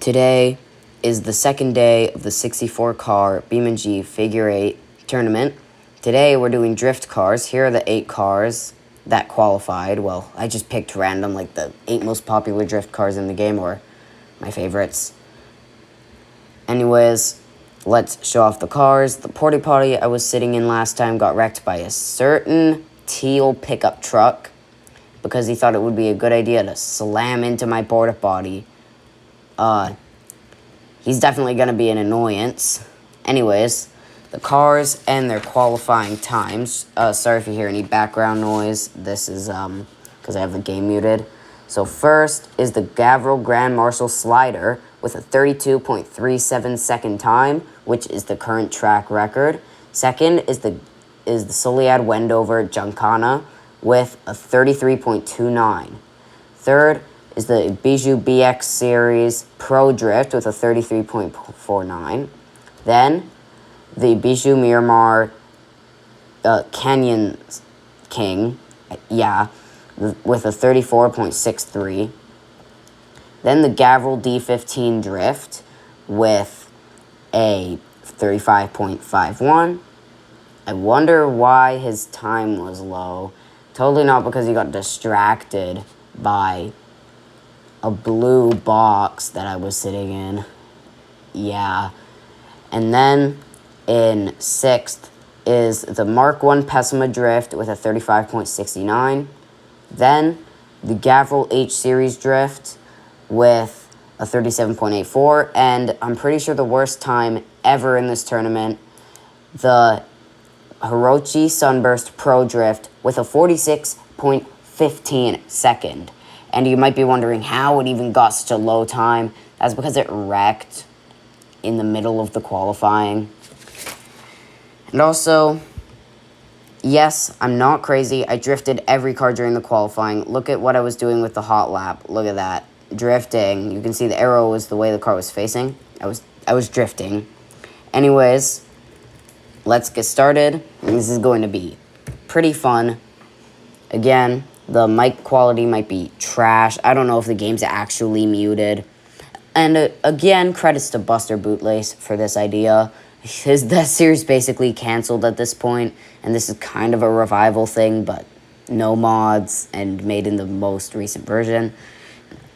Today is the second day of the 64-car BeamNG Figure-8 tournament. Today we're doing drift cars. Here are the 8 cars that qualified. Well, I just picked random, like the 8 most popular drift cars in the game, or my favorites. Anyways, let's show off the cars. The porta potty I was sitting in last time got wrecked by a certain teal pickup truck because he thought it would be a good idea to slam into my porta potty. He's definitely going to be an annoyance. Anyways, the cars and their qualifying times. Sorry if you hear any background noise. This is because I have the game muted. So first is the Gavril Grand Marshal Slider with a 32.37 second time, which is the current track record. Second is the Solead Wendover Giancana with a 33.29. Third is the Bijou BX Series Pro Drift with a 33.49. Then, the Bijou Miramar Canyon King, with a 34.63. Then the Gavril D15 Drift with a 35.51. I wonder why his time was low. Totally not because he got distracted by a blue box that I was sitting in. Yeah. And then in 6th is the Mark I Pessima Drift with a 35.69. Then the Gavril H Series Drift with a 37.84. And I'm pretty sure the worst time ever in this tournament, the Hirochi Sunburst Pro Drift with a 46.15 second. And you might be wondering how it even got such a low time. That's because it wrecked in the middle of the qualifying. And also, yes, I'm not crazy. I drifted every car during the qualifying. Look at what I was doing with the hot lap. Look at that. Drifting. You can see the arrow was the way the car was facing. I was drifting. Anyways, let's get started. And this is going to be pretty fun. Again, the mic quality might be trash. I don't know if the game's actually muted. And again, credits to Buster Bootlace for this idea. That series basically canceled at this point, and this is kind of a revival thing, but no mods and made in the most recent version.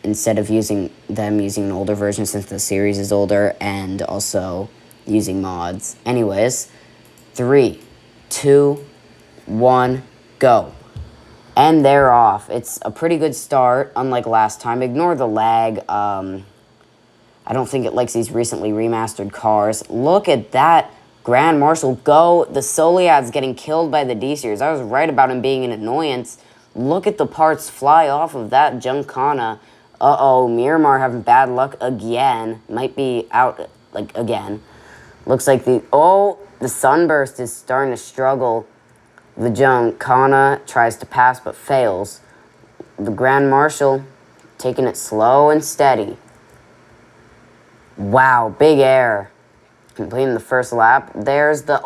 Instead of using an older version since the series is older, and also using mods. Anyways, 3, 2, 1, go. And they're off. It's a pretty good start, unlike last time. Ignore the lag. I don't think it likes these recently remastered cars. Look at that Grand Marshal go. The Solead's getting killed by the D-Series. I was right about him being an annoyance. Look at the parts fly off of that Giancana. Uh-oh, Miramar having bad luck again. Might be out, again. Looks like the Sunburst is starting to struggle. The Giancana tries to pass but fails. The Grand Marshal taking it slow and steady. Wow, big air. Completing the first lap. There's the...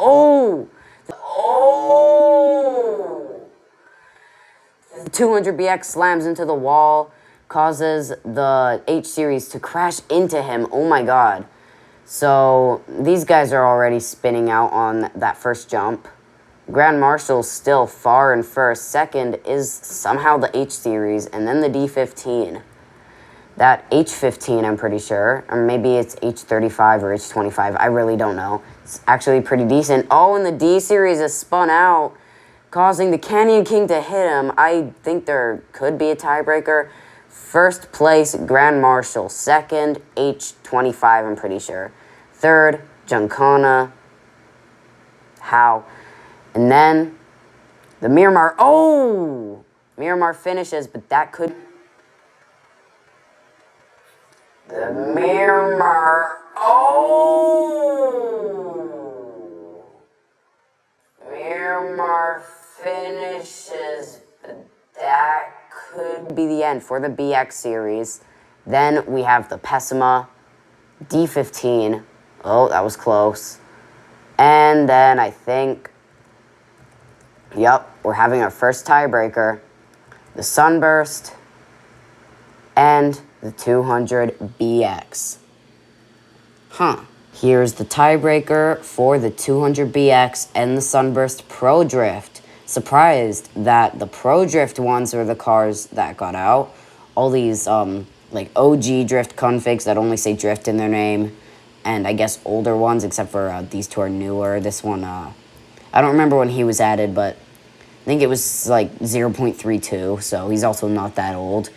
The 200BX slams into the wall, causes the H-Series to crash into him. Oh my god. So, these guys are already spinning out on that first jump. Grand Marshal's still far in first. Second is somehow the H-Series, and then the D15. That H15, I'm pretty sure. Or maybe it's H35 or H25. I really don't know. It's actually pretty decent. Oh, and the D-Series is spun out, causing the Canyon King to hit him. I think there could be a tiebreaker. First place, Grand Marshal. Second, H25, I'm pretty sure. Third, Giancana. How? And then, the Miramar, Miramar finishes, but that could... The Miramar, Miramar finishes, but that could be the end for the BX series. Then we have the Pessima D15. Oh, that was close. And then I think... Yep, we're having our first tiebreaker. The Sunburst and the 200BX. Here's the tiebreaker for the 200BX and the Sunburst Pro Drift. Surprised that the Pro Drift ones are the cars that got out. All these, like, OG Drift configs that only say Drift in their name. And I guess older ones, except for these two are newer. This one, I don't remember when he was added, but I think it was, like, 0.32, so he's also not that old.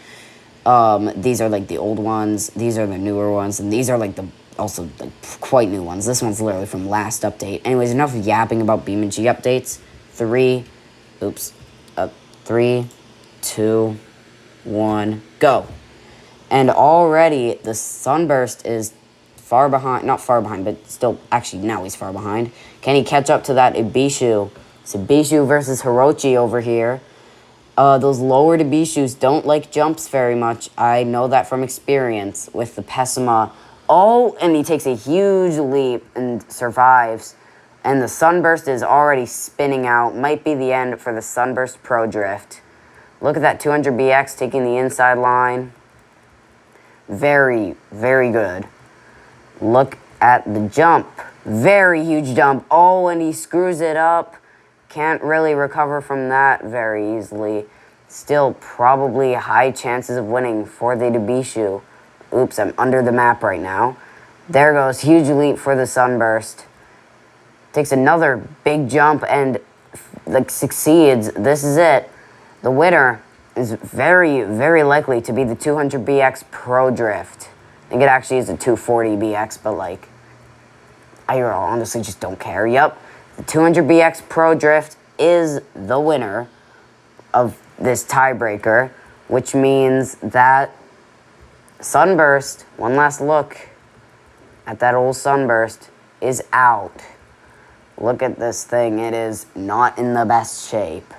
These are, like, the old ones. These are the newer ones. And these are, like, also like, quite new ones. This one's literally from last update. Anyways, enough yapping about BeamNG updates. 3, 2, 1, go. And already the Sunburst is far behind, not far behind, but still, actually now he's far behind. Can he catch up to that Ibishu? It's Ibishu versus Hirochi over here. Those lowered Ibishus don't like jumps very much. I know that from experience with the Pessima. Oh, and he takes a huge leap and survives. And the Sunburst is already spinning out. Might be the end for the Sunburst Pro Drift. Look at that 200BX taking the inside line. Very, very good. Look at the jump. Very huge jump. Oh, and he screws it up. Can't really recover from that very easily. Still probably high chances of winning for the Ibishu. Oops, I'm under the map right now. There goes. Huge leap for the Sunburst. Takes another big jump and like succeeds. This is it. The winner is very, very likely to be the 200BX Pro Drift. I think it actually is a 240BX, but like, I honestly just don't care. Yep, the 200BX Pro Drift is the winner of this tiebreaker, which means that Sunburst, one last look at that old Sunburst, is out. Look at this thing. It is not in the best shape.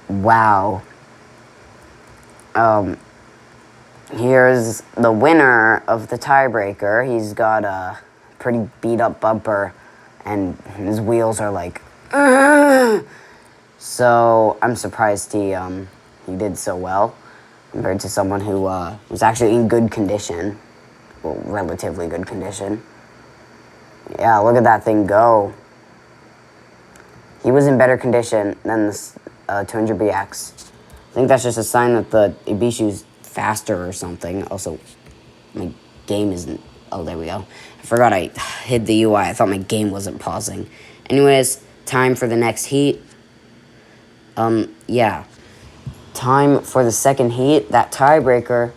Wow. Here's the winner of the tiebreaker. He's got a pretty beat up bumper and his wheels are like, "Ugh!" So I'm surprised he did so well compared to someone who was actually in good condition. Well, relatively good condition. Yeah, look at that thing go. He was in better condition than this 200BX. I think that's just a sign that the Ibishu's faster or something. Also, my game isn't... Oh, there we go. I forgot I hid the UI. I thought my game wasn't pausing. Anyways, time for the next heat. Yeah. Time for the second heat. That tiebreaker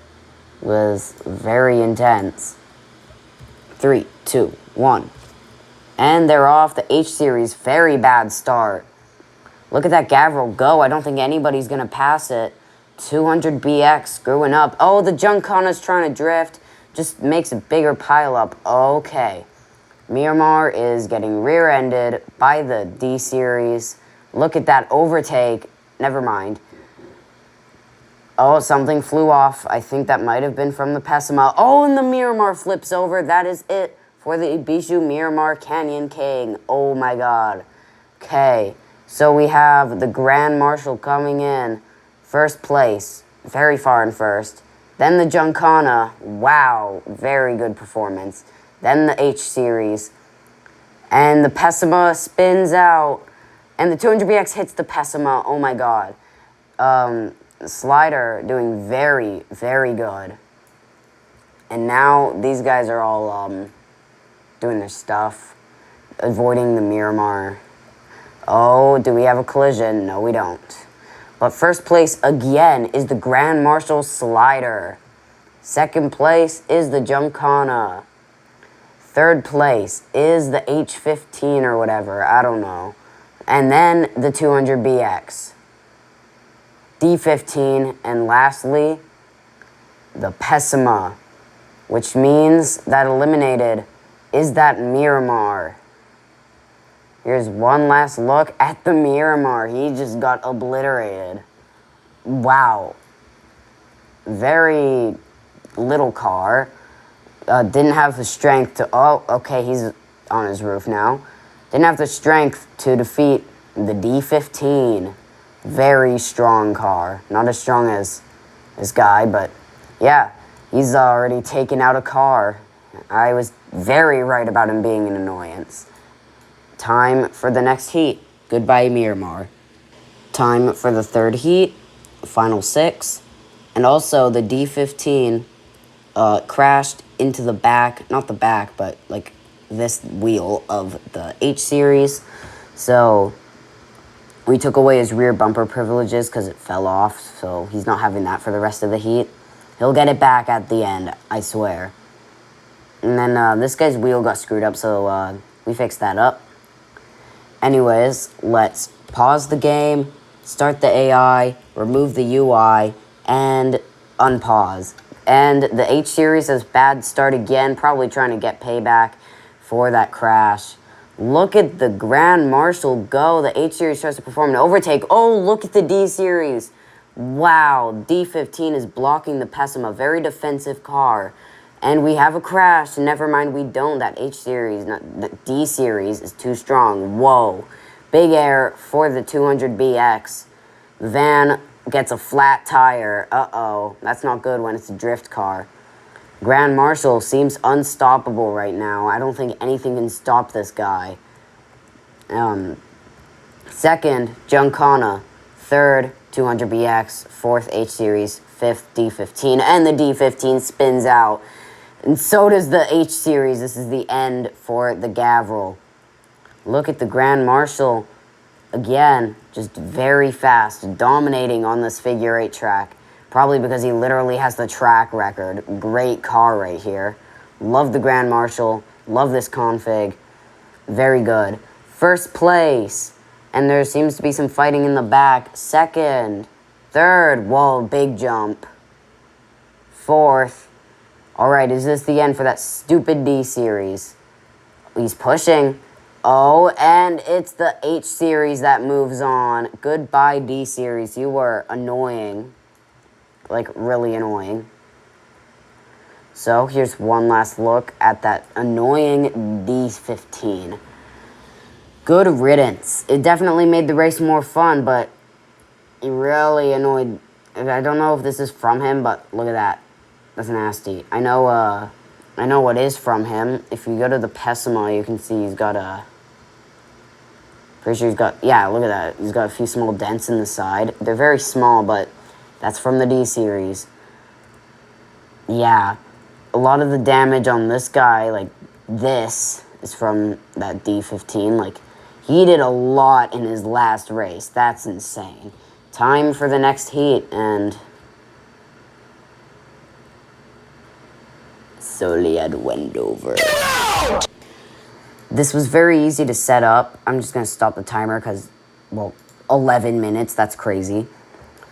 was very intense. 3, 2, 1. And they're off. The H-Series, very bad start. Look at that Gavril go. I don't think anybody's going to pass it. 200BX screwing up. Oh, the Junkana's trying to drift. Just makes a bigger pileup. Okay. Miramar is getting rear-ended by the D-Series. Look at that overtake. Never mind. Oh, something flew off. I think that might have been from the Pessima. Oh, and the Miramar flips over. That is it for the Ibishu Miramar Canyon King. Oh, my God. Okay. So we have the Grand Marshal coming in. First place. Very far in first. Then the Junkana. Wow. Very good performance. Then the H-Series. And the Pessima spins out. And the 200BX hits the Pessima. Oh, my God. Slider doing very, very good. And now these guys are all doing their stuff. Avoiding the Miramar. Oh, do we have a collision? No, we don't. But first place again is the Grand Marshal Slider. Second place is the Junkana. Third place is the H15 or whatever. I don't know. And then the 200BX. D15, and lastly, the Pessima, which means that eliminated is that Miramar. Here's one last look at the Miramar. He just got obliterated. Wow. Very little car. Didn't have the strength to... Oh, okay, he's on his roof now. Didn't have the strength to defeat the D15. Very strong car. Not as strong as this guy, but yeah. He's already taken out a car. I was very right about him being an annoyance. Time for the next heat. Goodbye, Miramar. Time for the third heat, final 6. And also, the D15 crashed into the back, not the back, but like this wheel of the H series. So we took away his rear bumper privileges because it fell off, so he's not having that for the rest of the heat. He'll get it back at the end, I swear. And then this guy's wheel got screwed up, so we fixed that up. Anyways, let's pause the game, start the AI, remove the UI, and unpause. And the H series has bad start again, probably trying to get payback for that crash. Look at the Grand Marshal go. The H series tries to perform an overtake. Oh, look at the D series. Wow, D15 is blocking the Pessima. Very defensive car. And we have a crash. Never mind, we don't. That H series, not the D series, is too strong. Whoa. Big air for the 200BX. The van gets a flat tire. Uh-oh. That's not good when it's a drift car. Grand Marshal seems unstoppable right now. I don't think anything can stop this guy. Second, Giancana. Third, 200BX. Fourth, H series. Fifth, D15. And the D15 spins out. And so does the H series. This is the end for the Gavril. Look at the Grand Marshal. Again, just very fast, dominating on this figure-8 track. Probably because he literally has the track record. Great car right here. Love the Grand Marshal. Love this config. Very good. First place. And there seems to be some fighting in the back. Second. Third. Whoa, big jump. Fourth. Alright, is this the end for that stupid D series? He's pushing. Oh, and it's the H series that moves on. Goodbye, D series. You were annoying. Like, really annoying. So, here's one last look at that annoying D15. Good riddance. It definitely made the race more fun, but it really annoyed. I don't know if this is from him, but look at that. That's nasty. I know what is from him. If you go to the Pessima, you can see he's got a... Pretty sure he's got... Yeah, look at that. He's got a few small dents in the side. They're very small, but that's from the D series. Yeah. A lot of the damage on this guy, like this, is from that D15. Like, he did a lot in his last race. That's insane. Time for the next heat, and... Solead Wendover. This was very easy to set up. I'm just going to stop the timer because, well, 11 minutes. That's crazy.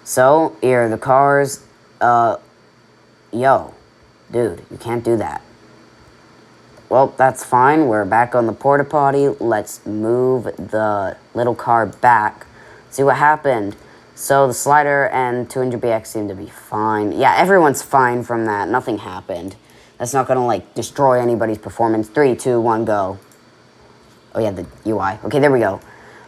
So, here are the cars. Yo, dude, you can't do that. Well, that's fine. We're back on the porta potty. Let's move the little car back. See what happened. So, the slider and 200BX seem to be fine. Yeah, everyone's fine from that. Nothing happened. That's not going to, like, destroy anybody's performance. 3, 2, 1, go. Oh, yeah, the UI. Okay, there we go.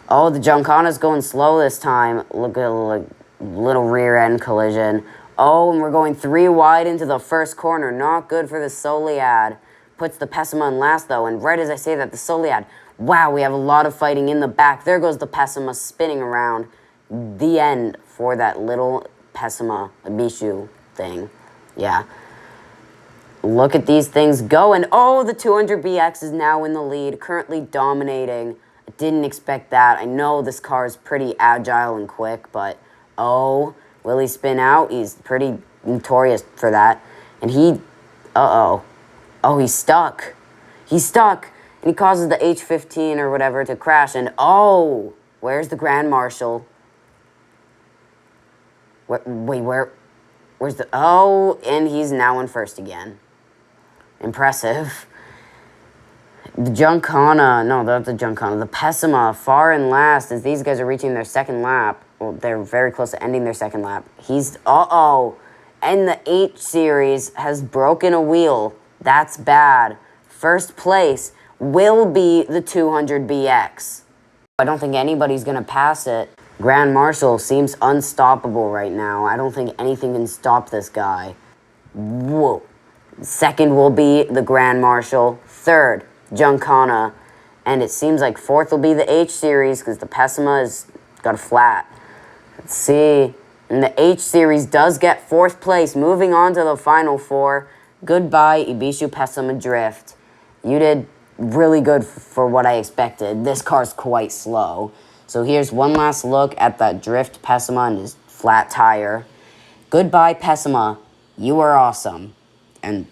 Oh, the Giancana's going slow this time. Look at a little rear end collision. Oh, and we're going 3 wide into the first corner. Not good for the Solead. Puts the Pessima in last, though. And right as I say that, the Solead. Wow, we have a lot of fighting in the back. There goes the Pessima spinning around. The end for that little Pessima Bishu thing. Yeah. Look at these things go, and oh, the 200BX is now in the lead, currently dominating. I didn't expect that. I know this car is pretty agile and quick, but oh, will he spin out? He's pretty notorious for that. And he, uh-oh. Oh, he's stuck. He's stuck, and he causes the H15 or whatever to crash, and oh, where's the Grand Marshal? Where's the, oh, and he's now in first again. Impressive. The Giancana, no, that's the Giancana. The Pessima, far and last, as these guys are reaching their second lap. Well, they're very close to ending their second lap. He's, uh-oh. And the H series has broken a wheel. That's bad. First place will be the 200BX. I don't think anybody's going to pass it. Grand Marshal seems unstoppable right now. I don't think anything can stop this guy. Whoa. Second will be the Grand Marshal. Third, Giancana. And it seems like fourth will be the H Series because the Pessima has got a flat. Let's see. And the H Series does get fourth place. Moving on to the final four. Goodbye, Ibishu Pessima Drift. You did really good for what I expected. This car's quite slow. So here's one last look at that Drift Pessima and his flat tire. Goodbye, Pessima. You are awesome. And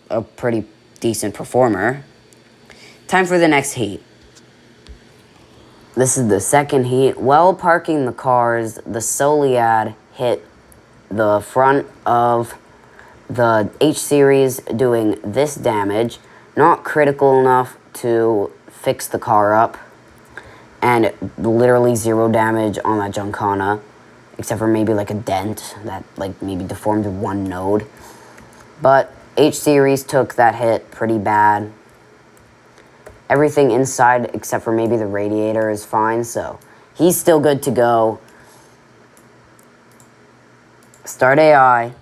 a pretty decent performer. Time for the next heat. This is the second heat. While parking the cars, the Soliad hit the front of the H-Series doing this damage. Not critical enough to fix the car up. And literally 0 damage on that Giancana. Except for maybe like a dent that like maybe deformed one node. But H-Series took that hit pretty bad. Everything inside except for maybe the radiator is fine, so he's still good to go. Start AI,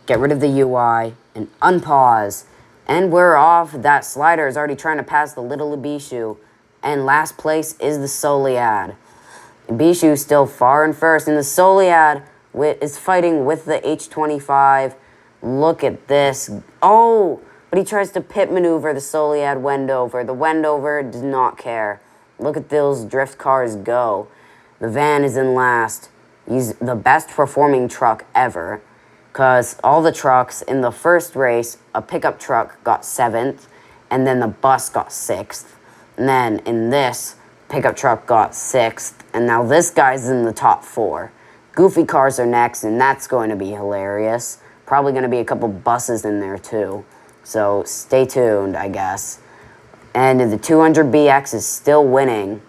get rid of the UI, and unpause. And we're off. That slider is already trying to pass the little Ibishu. And last place is the Soliad. Ibishu still far in first, and the Soliad is fighting with the H25. Look at this. Oh! But he tries to pit maneuver the Soliad Wendover. The Wendover does not care. Look at those drift cars go. The van is in last. He's the best performing truck ever. Because all the trucks in the first race, a pickup truck got 7th. And then the bus got 6th. And then in this, pickup truck got 6th. And now this guy's in the top 4. Goofy cars are next, and that's going to be hilarious. Probably going to be a couple buses in there too. So stay tuned, I guess. And the 200BX is still winning.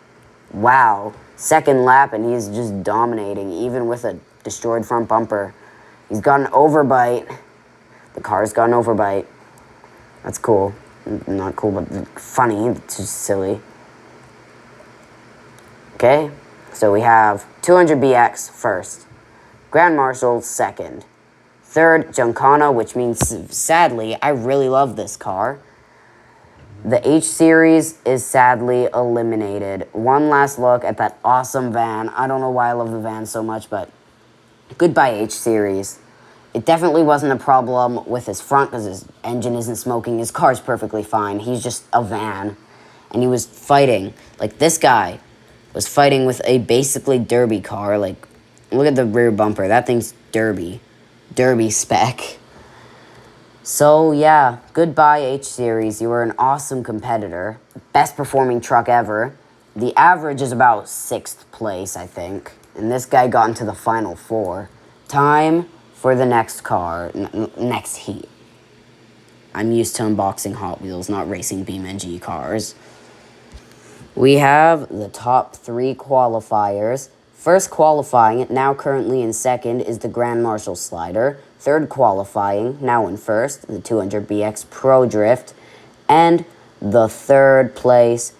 Wow. Second lap, and he's just dominating, even with a destroyed front bumper. He's got an overbite. The car's got an overbite. That's cool. Not cool, but funny. It's just silly. Okay. So we have 200BX first. Grand Marshal second. Third, Giancana, which means, sadly, I really love this car. The H-Series is sadly eliminated. One last look at that awesome van. I don't know why I love the van so much, but goodbye, H-Series. It definitely wasn't a problem with his front because his engine isn't smoking. His car's perfectly fine. He's just a van. And he was fighting. Like, this guy was fighting with a basically derby car. Like, look at the rear bumper. That thing's derby spec. So yeah, goodbye H-Series. You were an awesome competitor. Best performing truck ever. The average is about 6th place, I think. And this guy got into the final 4. Time for the next car, next heat. I'm used to unboxing Hot Wheels, not racing BeamNG cars. We have the top 3 qualifiers. First qualifying, now currently in second, is the Grand Marshal Slider. Third qualifying, now in first, the 200BX Pro Drift. And the third place,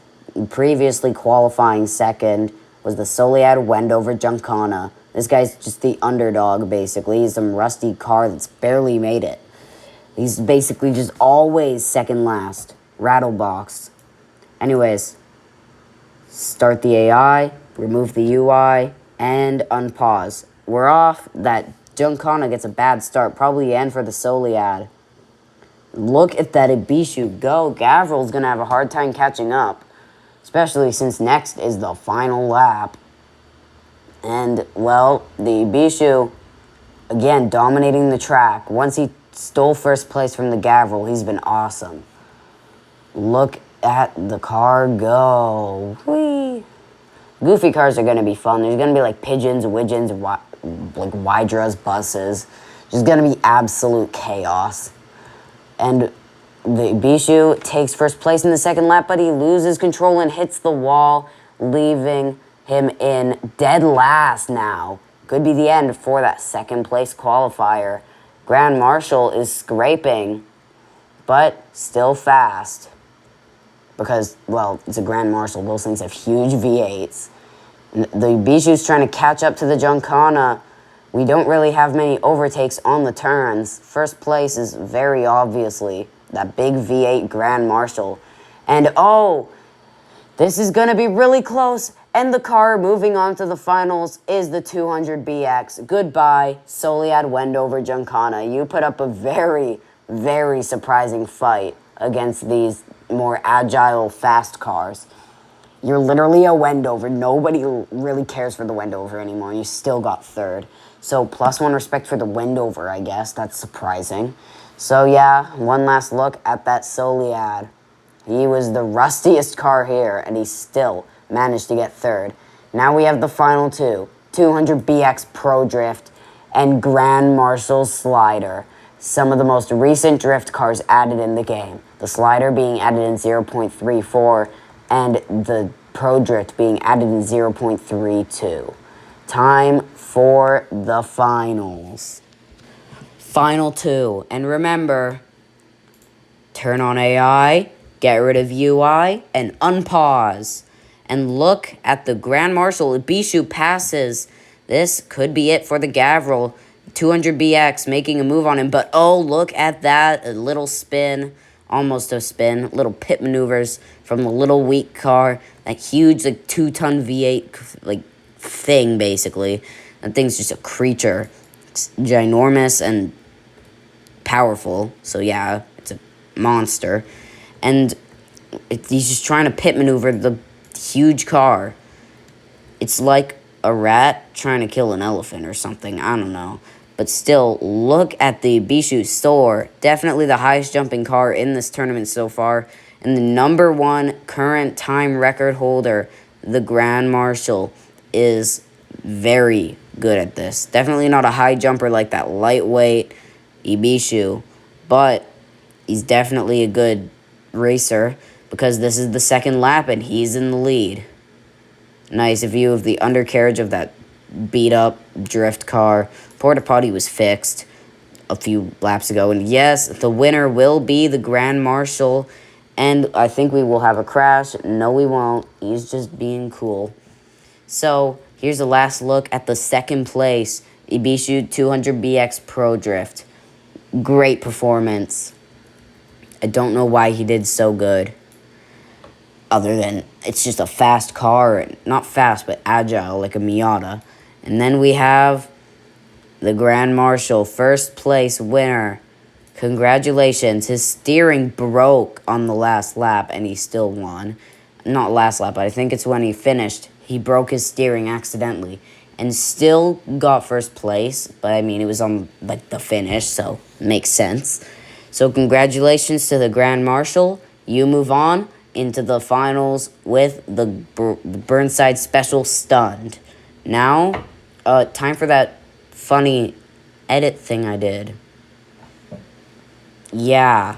previously qualifying second, was the Soliad Wendover Giancana. This guy's just the underdog, basically. He's some rusty car that's barely made it. He's basically just always second last. Rattlebox. Anyways, start the AI. Remove the UI, and unpause. We're off. That Giancana gets a bad start. Probably the end for the Soliad. Look at that Ibishu go. Gavril's going to have a hard time catching up. Especially since next is the final lap. And, well, the Ibishu, again, dominating the track. Once he stole first place from the Gavril, he's been awesome. Look at the car go. Whee! Goofy cars are going to be fun. There's going to be like pigeons, widgeons, like Hydras, buses. Just going to be absolute chaos. And the Ibishu takes first place in the second lap, but he loses control and hits the wall, leaving him in dead last now. Could be the end for that second place qualifier. Grand Marshal is scraping, but still fast. Because, well, it's a Grand Marshal. Those things have huge V8s. The Ibishu's trying to catch up to the Giancana we don't really have many overtakes on the turns. First place is very obviously that big V8 Grand Marshal. And oh, this is going to be really close. And the car moving on to the finals is the 200BX. Goodbye, Soledad Wendover Giancana. You put up a very, very surprising fight against these more agile, fast cars. You're literally a Wendover. Nobody really cares for the Wendover anymore. You still got third. So +1 respect for the Wendover, I guess. That's surprising. So yeah, one last look at that Soledad. He was the rustiest car here, and he still managed to get third. Now we have the final two, 200BX Pro Drift and Grand Marshal Slider. Some of the most recent drift cars added in the game. The Slider being added in 0.34 and the Pro Drift being added in 0.32. Time for the finals. Final two. And remember, turn on AI, get rid of UI, and unpause. And look at the Grand Marshal. Ibishu passes. This could be it for the Gavril. 200BX making a move on him. But oh, look at that. A little spin. Almost a spin. Little pit maneuvers from the little weak car. That huge, like, 2-ton V8, like, thing, basically. That thing's just a creature. It's ginormous and powerful. So, yeah, it's a monster. And he's just trying to pit maneuver the huge car. It's like a rat trying to kill an elephant or something. I don't know. But still, look at the Ibishu Soar. Definitely the highest jumping car in this tournament so far. And the #1 current time record holder, the Grand Marshal, is very good at this. Definitely not a high jumper like that lightweight Ibishu. But he's definitely a good racer because this is the second lap and he's in the lead. Nice view of the undercarriage of that beat-up drift car. Porta potty was fixed a few laps ago. And yes, the winner will be the Grand Marshal. And I think we will have a crash. No, we won't. He's just being cool. So, here's the last look at the second place Ibishu 200BX Pro Drift. Great performance. I don't know why he did so good. Other than it's just a fast car. Not fast, but agile, like a Miata. And then we have the Grand Marshal, first place winner. Congratulations. His steering broke on the last lap, and he still won. Not last lap, but I think it's when he finished. He broke his steering accidentally and still got first place. But, I mean, it was on, like, the finish, so it makes sense. So, congratulations to the Grand Marshal. You move on into the finals with the Burnside Special Stunned. Now, time for that funny edit thing I did. Yeah.